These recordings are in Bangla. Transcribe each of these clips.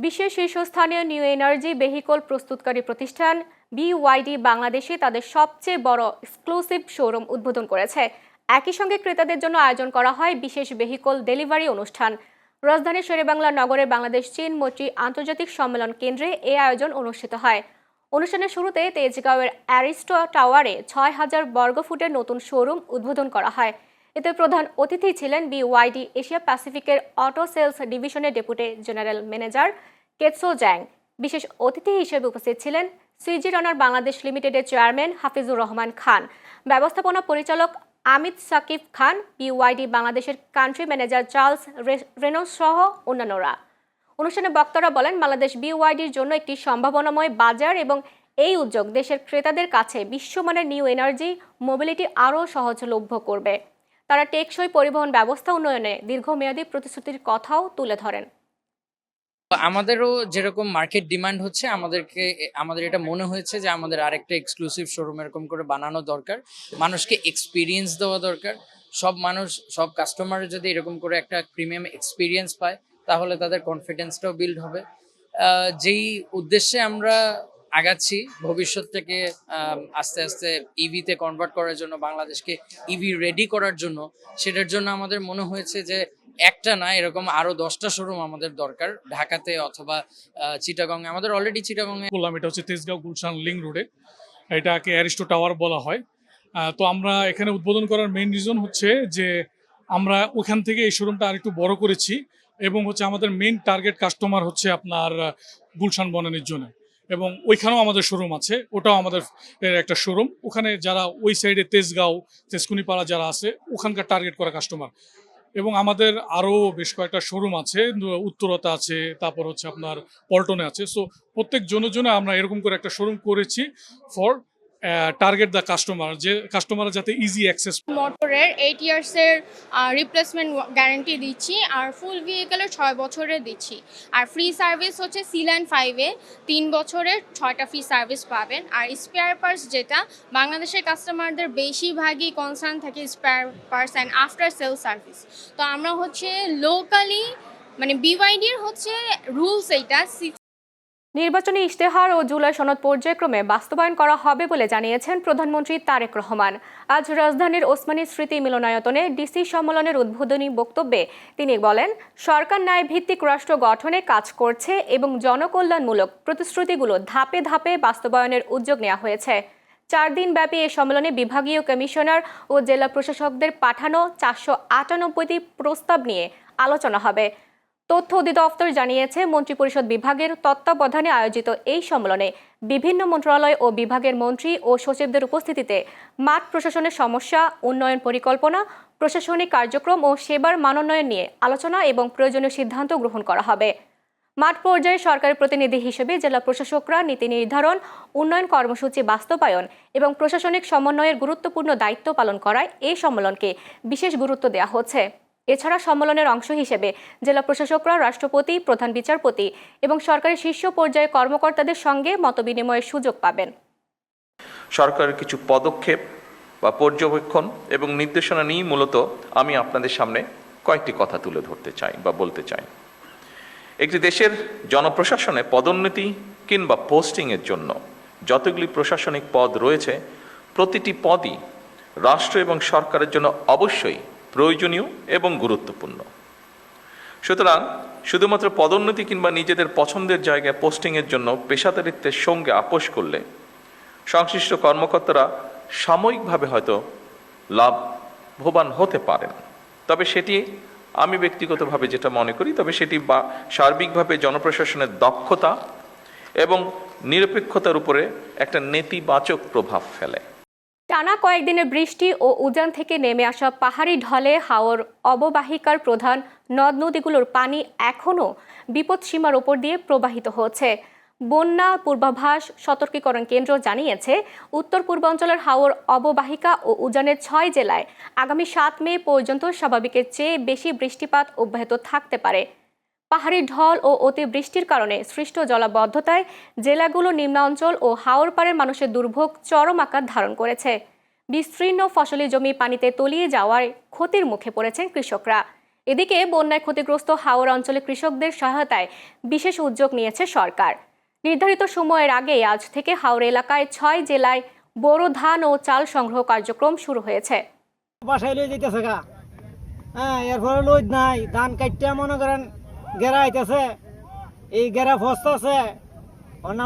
বিশ্বের শীর্ষস্থানীয় নিউ এনার্জি ভেহিকল প্রস্তুতকারী প্রতিষ্ঠান বিওয়াইডি বাংলাদেশে তাদের সবচেয়ে বড় এক্সক্লুসিভ শোরুম উদ্বোধন করেছে। একই সঙ্গে ক্রেতাদের জন্য আয়োজন করা হয় বিশেষ ভেহিকল ডেলিভারি অনুষ্ঠান। রাজধানীর শেরেবাংলা নগরের বাংলাদেশ চীন মৈত্রী আন্তর্জাতিক সম্মেলন কেন্দ্রে এই আয়োজন অনুষ্ঠিত হয়। অনুষ্ঠানের শুরুতে তেজগাঁওয়ের অ্যারিস্টো টাওয়ারে ৬,০০০ বর্গফুটের নতুন শোরুম উদ্বোধন করা হয়। এতে প্রধান অতিথি ছিলেন বিওয়াইডি এশিয়া প্যাসিফিকের অটো সেলস ডিভিশনের ডেপুটি জেনারেল ম্যানেজার কেতসো জ্যাং। বিশেষ অতিথি হিসেবে উপস্থিত ছিলেন সিজি রানার বাংলাদেশ লিমিটেডের চেয়ারম্যান হাফিজুর রহমান খান, ব্যবস্থাপনা পরিচালক আমিত সাকিব খান, বিওয়াইডি বাংলাদেশের কান্ট্রি ম্যানেজার চার্লস রেনোস সহ অন্যান্যরা। অনুষ্ঠানে বক্তারা বলেন, বাংলাদেশ বিওয়াইডির জন্য একটি সম্ভাবনাময় বাজার এবং এই উদ্যোগ দেশের ক্রেতাদের কাছে বিশ্বমানের নিউ এনার্জি মোবিলিটি আরও সহজলভ্য করবে। তারা টেকসই পরিবহন ব্যবস্থা উন্নয়নে দীর্ঘমেয়াদী প্রতিশ্রুতির কথাও তুলে ধরেন। আমাদেরও যেরকম মার্কেট ডিমান্ড হচ্ছে, আমাদের এটা মনে হয়েছে যে আমাদের আরেকটা এক্সক্লুসিভ শোরুম এরকম করে বানানো দরকার। মানুষকে এক্সপিরিয়েন্স দেওয়া দরকার। সব কাস্টমার যদি এরকম করে একটা প্রিমিয়াম এক্সপিরিয়েন্স পায়, তাহলে তাদের কনফিডেন্সটাও বিল্ড হবে। যেই উদ্দেশ্যে আমরা আগাচ্ছি, ভবিষ্যৎ থেকে আস্তে আস্তে ইভিতে কনভার্ট করার জন্য, বাংলাদেশকে ইভি রেডি করার জন্য, সেটার জন্য আমাদের মনে হয়েছে যে একটা না, এরকম আরো 10টা শোরুম আমাদের দরকার, ঢাকাতে অথবা চিটাগং। আমাদের অলরেডি চিটাগংয়ে বললাম, এটা হচ্ছে তেজগাঁও গুলশান লিং রোডে, এটাকে অ্যারিস্টো টাওয়ার বলা হয়। তো আমরা এখানে উদ্বোধন করার মেইন রিজন হচ্ছে যে আমরা ওখান থেকে এই শোরুমটা আরেকটু বড় করেছি এবং হচ্ছে আমাদের মেইন টার্গেট কাস্টমার হচ্ছে আপনার গুলশান বনানীর জন্য, এবং ওইখানেও আমাদের শোরুম আছে, ওটাও আমাদের একটা শোরুম। ওখানে যারা ওই সাইডে তেজগাঁও, তেজকুনিপাড়া যারা আছে, ওখানকার টার্গেট করা কাস্টমার। এবং আমাদের আরও বেশ কয়েকটা শোরুম আছে, উত্তরতা আছে, তারপর হচ্ছে আপনার পল্টনে আছে। সো প্রত্যেক জনের জন্য আমরা এরকম করে একটা শোরুম করেছি ফর টার্গেট দ্য কাস্টমার, যে কাস্টমার যাতে ইজি অ্যাক্সেস। মোটরের 8 ইয়ার্সের রিপ্লেসমেন্ট গ্যারান্টি দিচ্ছি, আর ফুল ভেহিকেলের 6 বছরের দিচ্ছি। আর ফ্রি সার্ভিস হচ্ছে সিল্যান্ড 5-এ 3 বছরের 6টা ফ্রি সার্ভিস পাবেন। আর স্পেয়ার পার্টস, যেটা বাংলাদেশের কাস্টমারদের বেশিরভাগই কনসার্ন থাকে spare parts and after sale service. তো আমরা হচ্ছে লোকালি, মানে বিওয়াইডির হচ্ছে রুলস এইটা, নির্বাচনী ইশতেহার ও জুলাই সনদ পর্যায়ক্রমে বাস্তবায়ন করা হবে বলে জানিয়েছেন প্রধানমন্ত্রী তারেক রহমান। আজ রাজধানীর ওসমানী স্মৃতি মিলনায়তনে ডিসি সম্মেলনের উদ্বোধনী বক্তব্যে তিনি বলেন, সরকার ন্যায়ভিত্তিক রাষ্ট্র গঠনে কাজ করছে এবং জনকল্যাণমূলক প্রতিশ্রুতিগুলো ধাপে ধাপে বাস্তবায়নের উদ্যোগ নেওয়া হয়েছে। 4 দিনব্যাপী এই সম্মেলনে বিভাগীয় কমিশনার ও জেলা প্রশাসকদের পাঠানো 498টি প্রস্তাব নিয়ে আলোচনা হবে। তথ্য অধিদপ্তর জানিয়েছে, মন্ত্রিপরিষদ বিভাগের তত্ত্বাবধানে আয়োজিত এই সম্মেলনে বিভিন্ন মন্ত্রণালয় ও বিভাগের মন্ত্রী ও সচিবদের উপস্থিতিতে মাঠ প্রশাসনের সমস্যা, উন্নয়ন পরিকল্পনা, প্রশাসনিক কার্যক্রম ও সেবার মানোন্নয়ন নিয়ে আলোচনা এবং প্রয়োজনীয় সিদ্ধান্ত গ্রহণ করা হবে। মাঠ পর্যায়ে সরকারের প্রতিনিধি হিসেবে জেলা প্রশাসকরা নীতি নির্ধারণ, উন্নয়ন কর্মসূচি বাস্তবায়ন এবং প্রশাসনিক সমন্বয়ের গুরুত্বপূর্ণ দায়িত্ব পালন করায় এই সম্মেলনকে বিশেষ গুরুত্ব দেওয়া হচ্ছে। এছাড়া সম্মেলনের অংশ হিসেবে জেলা প্রশাসকরা রাষ্ট্রপতি, প্রধান বিচারপতি এবং সরকারের শীর্ষ পর্যায়ে কর্মকর্তাদের সঙ্গে মতবিনিময়ের সুযোগ পাবেন। সরকারের কিছু পদক্ষেপ বা পর্যবেক্ষণ এবং নির্দেশনা নিয়ে মূলত আমি আপনাদের সামনে কয়েকটি কথা তুলে ধরতে চাই বা বলতে চাই। একটি দেশের জনপ্রশাসনে পদোন্নতি কিংবা পোস্টিংয়ের জন্য যতগুলি প্রশাসনিক পদ রয়েছে, প্রতিটি পদই রাষ্ট্র এবং সরকারের জন্য অবশ্যই প্রয়োজনীয় এবং গুরুত্বপূর্ণ। সুতরাং শুধুমাত্র পদোন্নতি কিংবা নিজেদের পছন্দের জায়গায় পোস্টিংয়ের জন্য পেশাদারিত্বের সঙ্গে আপোষ করলে সংশ্লিষ্ট কর্মকর্তারা সাময়িকভাবে হয়তো লাভবান হতে পারেন, তবে সেটি আমি ব্যক্তিগতভাবে যেটা মনে করি, তবে সেটি সার্বিকভাবে জনপ্রশাসনের দক্ষতা এবং নিরপেক্ষতার উপরে একটা নেতিবাচক প্রভাব ফেলে। টানা কয়েকদিনের বৃষ্টি ও উজান থেকে নেমে আসা পাহাড়ি ঢলে হাওর অববাহিকার প্রধান নদ নদীগুলোর পানি এখনও বিপদসীমার ওপর দিয়ে প্রবাহিত হচ্ছে। বন্যা পূর্বাভাস সতর্কীকরণ কেন্দ্র জানিয়েছে, উত্তর পূর্বাঞ্চলের হাওর অববাহিকা ও উজানের 6 জেলায় আগামী 7 মে পর্যন্ত স্বাভাবিকের চেয়ে বেশি বৃষ্টিপাত অব্যাহত থাকতে পারে। পাহাড়ি ঢল ও অতিবৃষ্টির কারণে সৃষ্ট জলাবদ্ধতায় জেলাগুলোর নিম্নাঞ্চল ও হাওর পাড়ের মানুষের দুর্ভোগ চরম আকার ধারণ করেছে। বিস্তীর্ণ ফসলি জমি পানিতে তলিয়ে যাওয়ায় ক্ষতির মুখে পড়েছেন কৃষকরা। এদিকে বন্যায় ক্ষতিগ্রস্ত হাওড় অঞ্চলে কৃষকদের সহায়তায় বিশেষ উদ্যোগ নিয়েছে সরকার। নির্ধারিত সময়ের আগে আজ থেকে হাওড় এলাকায় 6 জেলায় বোরো ধান ও চাল সংগ্রহ কার্যক্রম শুরু হয়েছে। বাসায় লই যাইতেছে গা, হ্যাঁ, এরপরে লই নাই ধান কাটতে মনে করেন গেরা আইতেছে, এই গেরা ফসতেছে,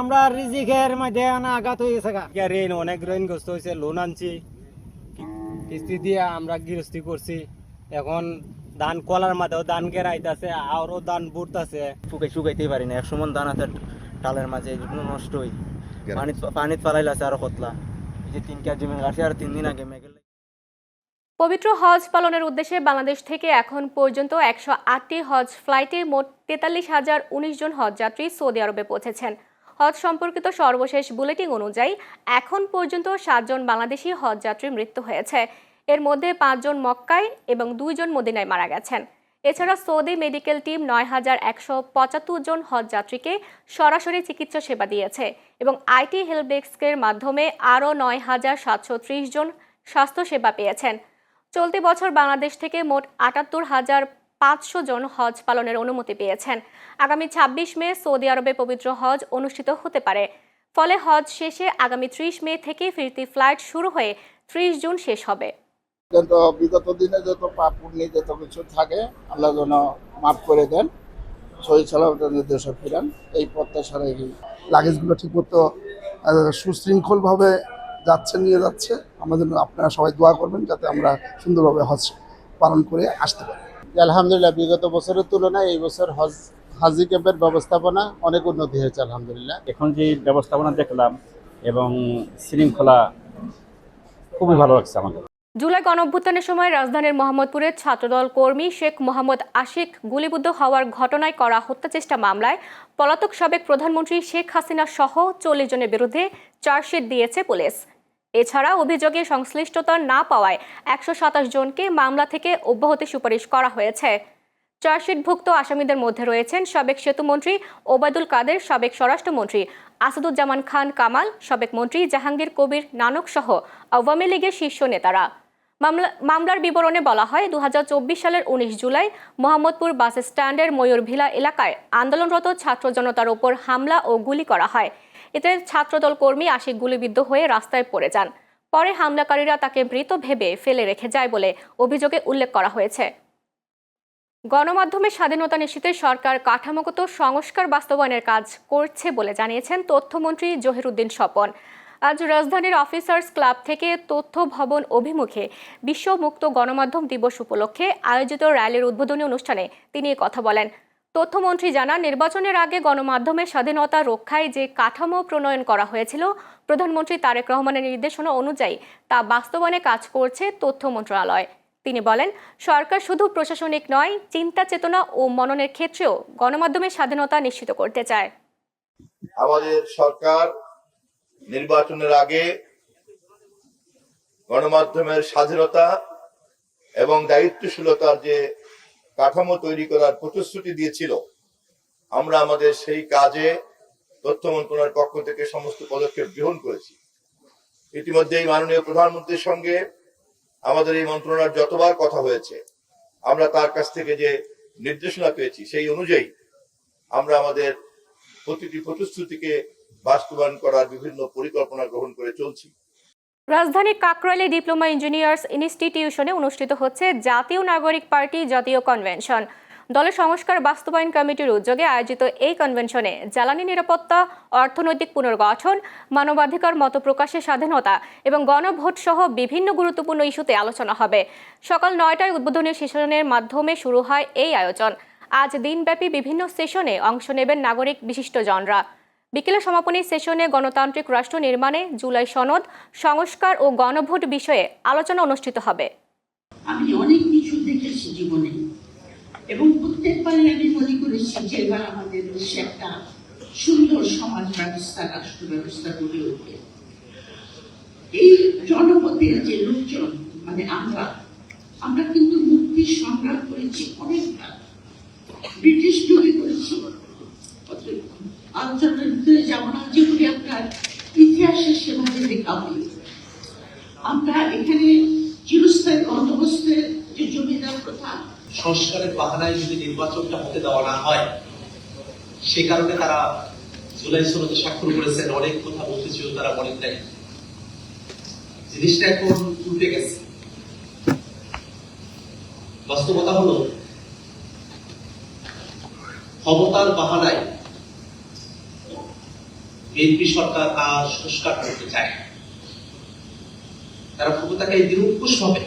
আমরা রিজিকের মধ্যে আঘাত হয়ে গেছে গা। ঋণ অনেক ঋণগ্রস্ত হয়েছে, লোন আনছি, কিস্তি দিয়ে আমরা গৃহস্থী করছি। এখন ধান কলার মাঝেও ধান গেরা আইতেছে, আরও ধান বুড়তেছে, শুকাইতেই পারি না। 100 মণ ধান আছে টালের মাঝে, যেগুলো নষ্ট হই পানিত ফালাইল আছে আরো কতলা, যে 3 কেজি মেঘ আসে আর 3 দিন আগে মেঘের। পবিত্র হজ পালনের উদ্দেশ্যে বাংলাদেশ থেকে এখন পর্যন্ত 108টি হজ ফ্লাইটে মোট 43,019 জন হজযাত্রী সৌদি আরবে পৌঁছেছেন। হজ সম্পর্কিত সর্বশেষ বুলেটিন অনুযায়ী এখন পর্যন্ত 7 জন বাংলাদেশি হজযাত্রীর মৃত্যু হয়েছে। এর মধ্যে 5 জন মক্কায় এবং 2 জন মদিনায় মারা গেছেন। এছাড়া সৌদি মেডিকেল টিম 9,175 জন হজযাত্রীকে সরাসরি চিকিৎসা সেবা দিয়েছে এবং আইটি হেল্প ডেস্কের মাধ্যমে আরও 9,730 জন স্বাস্থ্যসেবা পেয়েছেন। চলতি বছর বাংলাদেশ থেকে মোট 78,500 জন হজ পালনের অনুমতি পেয়েছেন। আগামী 26 মে সৌদি আরবে পবিত্র হজ অনুষ্ঠিত হতে পারে। ফলে হজ শেষে আগামী 30 মে থেকে ফিরতি ফ্লাইট শুরু হয়ে 30 জুন শেষ হবে। বিগত দিনে যত পাপ পুণ্যি যত কিছু থাকে আল্লাহ যেন মাফ করে দেন, শহীদ সালামতের দেশে ফিরান, এই প্রত্যাশারে লাগেজগুলো ঠিক মতো সুশৃঙ্খলভাবে নিয়ে যাচ্ছে। আমাদের আপনারা সবাই দোয়া করবেন যাতে আমরা সুন্দরভাবে হজ পালন করে আসতে পারি। আলহামদুলিল্লাহ, বিগত বছরের তুলনায় এই বছর হাজি ক্যাম্পের ব্যবস্থাপনা অনেক উন্নতি হয়েছে আলহামদুলিল্লাহ। এখন যে ব্যবস্থাপনা দেখলাম এবং শৃঙ্খলা খুবই ভালো লাগছে আমাদের। জুলাই গণঅভ্যুত্থানের সময় রাজধানীর মোহাম্মদপুরের ছাত্রদল কর্মী শেখ মোহাম্মদ আশিক গুলিবিদ্ধ হওয়ার ঘটনায় করা হত্যাচেষ্টা মামলায় পলাতক সাবেক প্রধানমন্ত্রী শেখ হাসিনা সহ 40 জনের বিরুদ্ধে চার্জশিট দিয়েছে পুলিশ। এছাড়া অভিযোগে সংশ্লিষ্টতা না পাওয়ায় 127 জনকে মামলা থেকে অব্যাহতি সুপারিশ করা হয়েছে। চার্জশিটভুক্ত আসামিদের মধ্যে রয়েছেন সাবেক সেতুমন্ত্রী ওবায়দুল কাদের, সাবেক স্বরাষ্ট্রমন্ত্রী আসাদুজ্জামান খান কামাল, সাবেক মন্ত্রী জাহাঙ্গীর কবির নানক সহ আওয়ামী লীগের শীর্ষ নেতারা। মামলার বিবরণে বলা হয় 2024 সালের 19 জুলাই মোহাম্মদপুর বাস স্ট্যান্ডের ময়ূরভিলা এলাকায় আন্দোলনরত ছাত্র জনতার উপর হামলা ও গুলি করা হয়। এতে ছাত্রদল কর্মী আশিক গুলিবিদ্ধ হয়ে রাস্তায় পড়ে যান। পরে হামলাকারীরা তাকে মৃত ভেবে ফেলে রেখে যায় বলে অভিযোগে উল্লেখ করা হয়েছে। গণমাধ্যমের স্বাধীনতা নিশ্চিতে সরকার কাঠামোগত সংস্কার বাস্তবায়নের কাজ করছে বলে জানিয়েছেন তথ্যমন্ত্রী জহিরুদ্দিন স্বপন। আজ রাজধানীর অফিসার্স ক্লাব থেকে তথ্য ভবন অভিমুখে বিশ্ব মুক্ত গণমাধ্যম দিবস উপলক্ষে আয়োজিত র্যালির উদ্বোধনী অনুষ্ঠানে তিনি কথা বলেন। তথ্যমন্ত্রী জানান, নির্বাচনের আগে গণমাধ্যমের স্বাধীনতা রক্ষায় যে কাঠামো প্রণয়ন করা হয়েছিল প্রধানমন্ত্রী তারেক রহমানের নির্দেশনা অনুযায়ী তা বাস্তবায়নে কাজ করছে তথ্য মন্ত্রণালয়। তিনি বলেন, সরকার শুধু প্রশাসনিক নয়, চিন্তা চেতনা ও মননের ক্ষেত্রেও গণমাধ্যমের স্বাধীনতা নিশ্চিত করতে চায়। আমাদের সরকার নির্বাচনের আগে গণমাধ্যমের স্বাধীনতা এবং দায়িত্বশীলতার যে কাঠামো তৈরি করার প্রতিশ্রুতি দিয়েছিল, আমরা আমাদের সেই কাজে তথ্য মন্ত্রণালয়ের পক্ষ থেকে সমস্ত পদক্ষেপ গ্রহণ করেছি। ইতিমধ্যেই মাননীয় প্রধানমন্ত্রীর সঙ্গে আমাদের এই মন্ত্রণালয়ের যতবার কথা হয়েছে, আমরা তার কাছ থেকে যে নির্দেশনা পেয়েছি সেই অনুযায়ী আমরা আমাদের প্রতিটি প্রতিশ্রুতিকে বাস্তবায়ন করার বিভিন্ন পরিকল্পনা গ্রহণ করে চলছি। রাজধানীর কাকরাইলে ডিপ্লোমা ইঞ্জিনিয়ার্স ইনস্টিটিউশনে অনুষ্ঠিত হচ্ছে জাতীয় নাগরিক পার্টি জাতীয় কনভেনশন। দলের সংস্কার বাস্তবায়ন কমিটির উদ্যোগে আয়োজিত এই কনভেনশনে জ্বালানি নিরাপত্তা, অর্থনৈতিক পুনর্গঠন, মানবাধিকার, মতপ্রকাশের স্বাধীনতা এবং গণভোট সহ বিভিন্ন গুরুত্বপূর্ণ ইস্যুতে আলোচনা হবে। সকাল 9টায় উদ্বোধনী সেশনের মাধ্যমে শুরু হয় এই আয়োজন। আজ দিনব্যাপী বিভিন্ন সেশনে অংশ নেবেন নাগরিক বিশিষ্টজনরা। বিকেলে সমাপনী সেশনে গণতান্ত্রিক রাষ্ট্র নির্মাণে জুলাই সনদ, সংস্কার ও গণভোট বিষয়ে আলোচনা অনুষ্ঠিত হবে। আমি অনেক কিছু দেখেছি জীবনে এবং প্রত্যেকবারই আমি মনে করেছি যে এবার আমাদের দেশে একটা সুন্দর সমাজ ব্যবস্থা, রাষ্ট্র ব্যবস্থা গড়ে উঠবে। এই জনপদের যে লোকজন, মানে আমরা কিন্তু মুক্তির সংগ্রাম করেছি অনেকবার, ব্রিটিশ যুগে করেছি, আলোচনার ভিতরে যেমন যেগুলি আপনার ইতিহাসে সেভাবে লেখা হয়। আমরা এখানে চিরস্থায়ী বন্দোবস্তের যে জমিদার প্রথা সংস্কারের বাহানায় যদি নির্বাচনটা হতে দেওয়া না হয়, সে কারণে তারা জুলাই সনদে স্বাক্ষর করেছেন, অনেক কথা বলতেছিল, তারা বলেন নাই। জিনিসটা এখন উল্টে গেছে। বাস্তবতা হলো ক্ষমতার বাহানায় বিএনপি সরকার তার সংস্কার করতে চায়। তারা ক্ষমতাকে নিরঙ্কুশ হবে।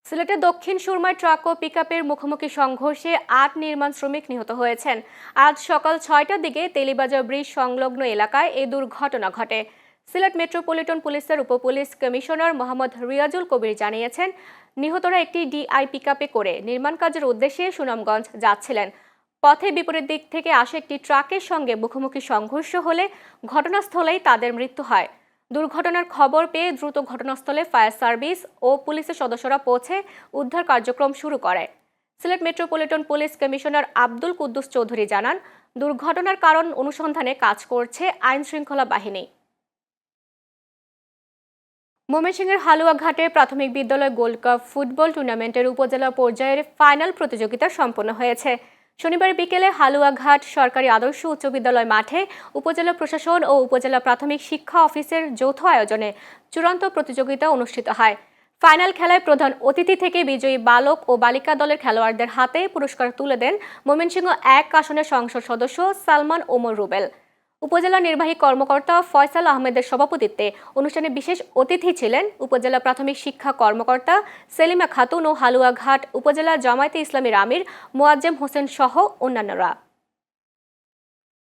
সিলেটের দক্ষিণ সুরমায় ট্রাক ও পিকআপের মুখোমুখি সংঘর্ষে ৮ নির্মাণ শ্রমিক নিহত হয়েছেন। আজ সকাল ৬টার দিকে তেলিবাজার ব্রিজ সংলগ্ন এলাকায় এই দুর্ঘটনা ঘটে। সিলেট মেট্রোপলিটন পুলিশের উপপুলিশ কমিশনার মোহাম্মদ রিয়াজুল কবির জানিয়েছেন, নিহতরা একটি ডিআই পিকআপে করে নির্মাণ কাজের উদ্দেশ্যে সুনামগঞ্জ যাচ্ছিলেন। পথে বিপরীত দিক থেকে আসা একটি ট্রাকের সঙ্গে মুখোমুখি সংঘর্ষ হলে ঘটনাস্থলেই তাদের মৃত্যু হয়। দুর্ঘটনার খবর পেয়ে দ্রুত ঘটনাস্থলে ফায়ার সার্ভিস ও পুলিশের সদস্যরা পৌঁছে উদ্ধার কার্যক্রম শুরু করে। Sylhet metropolitan police commissioner Abdul Quddus Chowdhury জানান, দুর্ঘটনার কারণ অনুসন্ধানে কাজ করছে আইন শৃঙ্খলা বাহিনী। ময়মনসিংহের হালুয়াঘাটে প্রাথমিক বিদ্যালয় গোল্ড কাপ ফুটবল টুর্নামেন্টের উপজেলা পর্যায়ের ফাইনাল প্রতিযোগিতা সম্পন্ন হয়েছে। শনিবার বিকেলে হালুয়াঘাট সরকারি আদর্শ উচ্চ বিদ্যালয় মাঠে উপজেলা প্রশাসন ও উপজেলা প্রাথমিক শিক্ষা অফিসের যৌথ আয়োজনে চূড়ান্ত প্রতিযোগিতা অনুষ্ঠিত হয়। ফাইনাল খেলায় প্রধান অতিথি থেকে বিজয়ী বালক ও বালিকা দলের খেলোয়াড়দের হাতে পুরস্কার তুলে দেন ময়মনসিংহ ১ আসনের সংসদ সদস্য সালমান ওমর রুবেল। উপজেলা নির্বাহী কর্মকর্তা ফয়সাল আহমেদের সভাপতিত্বে অনুষ্ঠানে বিশেষ অতিথি ছিলেন উপজেলা প্রাথমিক শিক্ষা কর্মকর্তা সেলিমা খাতুন ও হালুয়াঘাট উপজেলা জামায়াতে ইসলামীর আমির মোয়াজ্জেম হোসেন সহ অন্যান্যরা।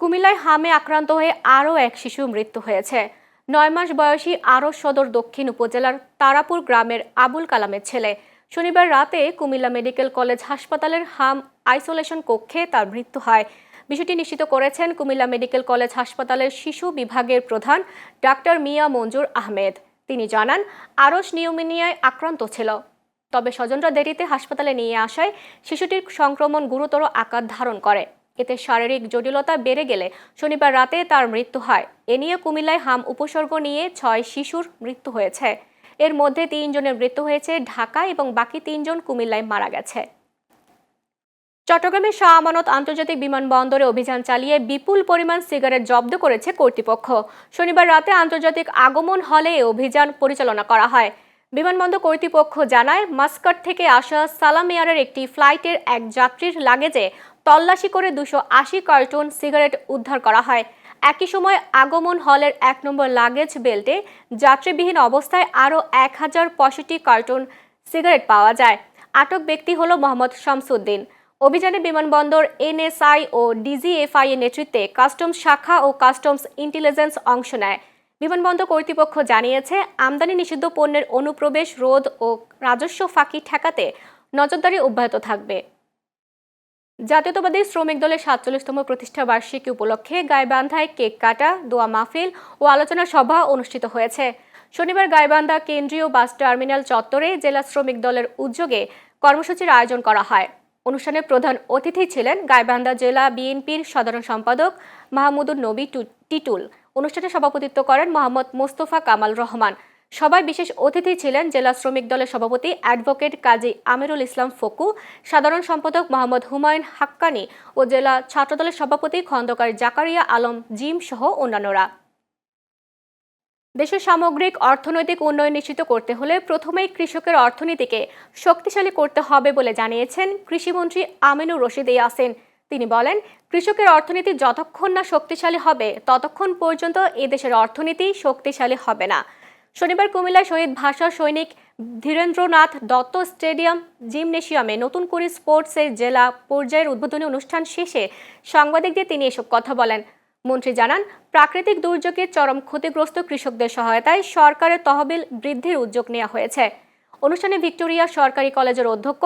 কুমিল্লায় হামে আক্রান্ত হয়ে আরও এক শিশু মৃত্যু হয়েছে। ৯ মাস বয়সী আরশ সদর দক্ষিণ উপজেলার তারাপুর গ্রামের আবুল কালামের ছেলে। শনিবার রাতে কুমিল্লা মেডিকেল কলেজ হাসপাতালের হাম আইসোলেশন কক্ষে তার মৃত্যু হয়। বিষয়টি নিশ্চিত করেছেন কুমিল্লা মেডিকেল কলেজ হাসপাতালের শিশু বিভাগের প্রধান ডাক্তার মিয়া মঞ্জুর আহমেদ। তিনি জানান, আরশ নিউমোনিয়ায় আক্রান্ত ছিল, তবে স্বজনরা দেরিতে হাসপাতালে নিয়ে আসায় শিশুটির সংক্রমণ গুরুতর আকার ধারণ করে। এতে শারীরিক জটিলতা বেড়ে গেলে শনিবার রাতে তার মৃত্যু হয়। এ নিয়ে কুমিল্লায় হাম উপসর্গ নিয়ে ৬ শিশুর মৃত্যু হয়েছে। এর মধ্যে ৩ জনের মৃত্যু হয়েছে ঢাকায় এবং বাকি ৩ জন কুমিল্লায় মারা গেছে। চট্টগ্রামের শাহ আমানত আন্তর্জাতিক বিমানবন্দরে অভিযান চালিয়ে বিপুল পরিমাণ সিগারেট জব্দ করেছে কর্তৃপক্ষ। শনিবার রাতে আন্তর্জাতিক আগমন হলে এই অভিযান পরিচালনা করা হয়। বিমানবন্দর কর্তৃপক্ষ জানায়, মাস্কাট থেকে আসা সালাম এয়ারের একটি ফ্লাইটের এক যাত্রীর লাগেজে তল্লাশি করে 280 কার্টন সিগারেট উদ্ধার করা হয়। একই সময় আগমন হলের ১ নম্বর লাগেজ বেল্টে যাত্রীবিহীন অবস্থায় আরও 1065 কার্টন সিগারেট পাওয়া যায়। আটক ব্যক্তি হল মোহাম্মদ শামসুদ্দিন। অভিযানে বিমানবন্দর এনএসআই ও ডিজিএফআই এর নেতৃত্বে কাস্টমস শাখা ও কাস্টমস ইন্টেলিজেন্স অংশ নেয়। বিমানবন্দর কর্তৃপক্ষ জানিয়েছে, আমদানি নিষিদ্ধ পণ্যের অনুপ্রবেশ রোধ ও রাজস্ব ফাঁকি ঠেকাতে নজরদারি অব্যাহত থাকবে। জাতীয়তাবাদী শ্রমিক দলের ৪৭তম প্রতিষ্ঠা বার্ষিকী উপলক্ষে গাইবান্ধায় কেক কাটা, দোয়া মাহফিল ও আলোচনা সভা অনুষ্ঠিত হয়েছে। শনিবার গাইবান্ধা কেন্দ্রীয় বাস টার্মিনাল চত্বরে জেলা শ্রমিক দলের উদ্যোগে কর্মসূচির আয়োজন করা হয়। অনুষ্ঠানে প্রধান অতিথি ছিলেন গাইবান্ধা জেলা বিএনপির সাধারণ সম্পাদক মাহমুদুর নবী টিটুল। অনুষ্ঠানে সভাপতিত্ব করেন মোহাম্মদ মোস্তফা কামাল রহমান। সভায় বিশেষ অতিথি ছিলেন জেলা শ্রমিক দলের সভাপতি অ্যাডভোকেট কাজী আমিরুল ইসলাম ফকু, সাধারণ সম্পাদক মোহাম্মদ হুমায়ুন হাক্কানি ও জেলা ছাত্রদলের সভাপতি খন্দকার জাকারিয়া আলম জিম সহ অন্যান্যরা। দেশের সামগ্রিক অর্থনৈতিক উন্নয়ন নিশ্চিত করতে হলে প্রথমেই কৃষকের অর্থনীতিকে শক্তিশালী করতে হবে বলে জানিয়েছেন কৃষিমন্ত্রী আমিনুর রশিদ ইয়াসিন। তিনি বলেন, কৃষকের অর্থনীতি যতক্ষণ না শক্তিশালী হবে ততক্ষণ পর্যন্ত এদেশের অর্থনীতি শক্তিশালী হবে না। শনিবার কুমিল্লায় শহীদ ভাষা সৈনিক ধীরেন্দ্রনাথ দত্ত স্টেডিয়াম জিমনেশিয়ামে নতুন করে স্পোর্টসের জেলা পর্যায়ের উদ্বোধনী অনুষ্ঠান শেষে সাংবাদিকদের তিনি এসব কথা বলেন। মন্ত্রী জানান, প্রাকৃতিক দুর্যোগে চরম ক্ষতিগ্রস্ত কৃষকদের সহায়তায় সরকারের তহবিল বৃদ্ধির উদ্যোগ নেওয়া হয়েছে। অনুষ্ঠানে ভিক্টোরিয়া সরকারি কলেজের অধ্যক্ষ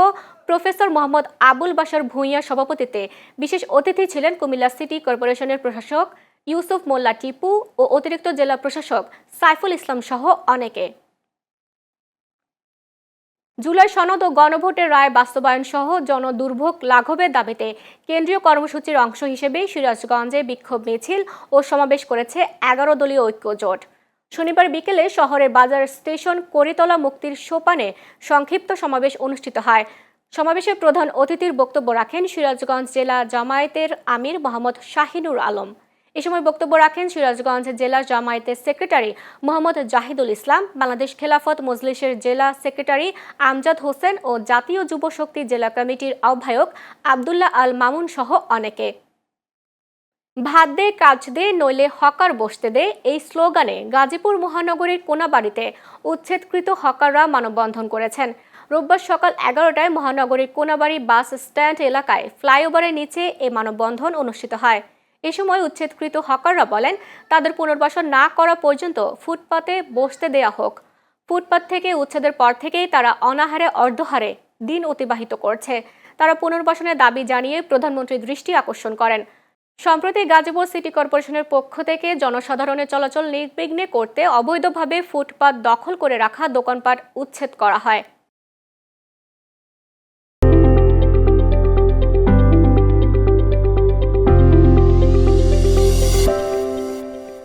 প্রফেসর মোহাম্মদ আবুল বাশার ভূঁইয়ার সভাপতিত্বে বিশেষ অতিথি ছিলেন কুমিল্লা সিটি কর্পোরেশনের প্রশাসক ইউসুফ মোল্লা টিপু ও অতিরিক্ত জেলা প্রশাসক সাইফুল ইসলাম সহ অনেকে। জুলাই সনদ ও গণভোটের রায় বাস্তবায়ন সহ জনদুর্ভোগ লাঘবের দাবিতে কেন্দ্রীয় কর্মসূচির অংশ হিসেবে সিরাজগঞ্জে বিক্ষোভ মিছিল ও সমাবেশ করেছে 11 দলীয় ঐক্য জোট। শনিবার বিকেলে শহরের বাজার স্টেশন করিতলা মুক্তির সোপানে সংক্ষিপ্ত সমাবেশ অনুষ্ঠিত হয়। সমাবেশে প্রধান অতিথির বক্তব্য রাখেন সিরাজগঞ্জ জেলা জামায়াতের আমির মোহাম্মদ শাহিনুর আলম। এ সময় বক্তব্য রাখেন সিরাজগঞ্জ জেলা জামায়াতের সেক্রেটারি মোহাম্মদ জাহিদুল ইসলাম, বাংলাদেশ খেলাফত মজলিসের জেলা সেক্রেটারি আমজাদ হোসেন ও জাতীয় যুব শক্তি জেলা কমিটির আহ্বায়ক আব্দুল্লাহ আল মামুন সহ অনেকে। ভাত দে, কাজ দে, নইলে হকার বসতে দে, এই স্লোগানে গাজীপুর মহানগরীর কোনাবাড়িতে উচ্ছেদকৃত হকাররা মানববন্ধন করেছেন। রোববার সকাল 11টায় মহানগরীর কোনাবাড়ি বাস স্ট্যান্ড এলাকায় ফ্লাইওভারের নিচে এই মানববন্ধন অনুষ্ঠিত হয়। এ সময় উচ্ছেদকৃত হকাররা বলেন, তাদের পুনর্বাসন না করা পর্যন্ত ফুটপাতে বসতে দেয়া হোক। ফুটপাত থেকে উচ্ছেদের পর থেকেই তারা অনাহারে অর্ধহারে দিন অতিবাহিত করছে। তারা পুনর্বাসনের দাবি জানিয়ে প্রধানমন্ত্রীর দৃষ্টি আকর্ষণ করেন। সম্প্রতি গাজীপুর সিটি কর্পোরেশনের পক্ষ থেকে জনসাধারণের চলাচল নির্বিঘ্নে করতে অবৈধভাবে ফুটপাত দখল করে রাখা দোকানপাট উচ্ছেদ করা হয়।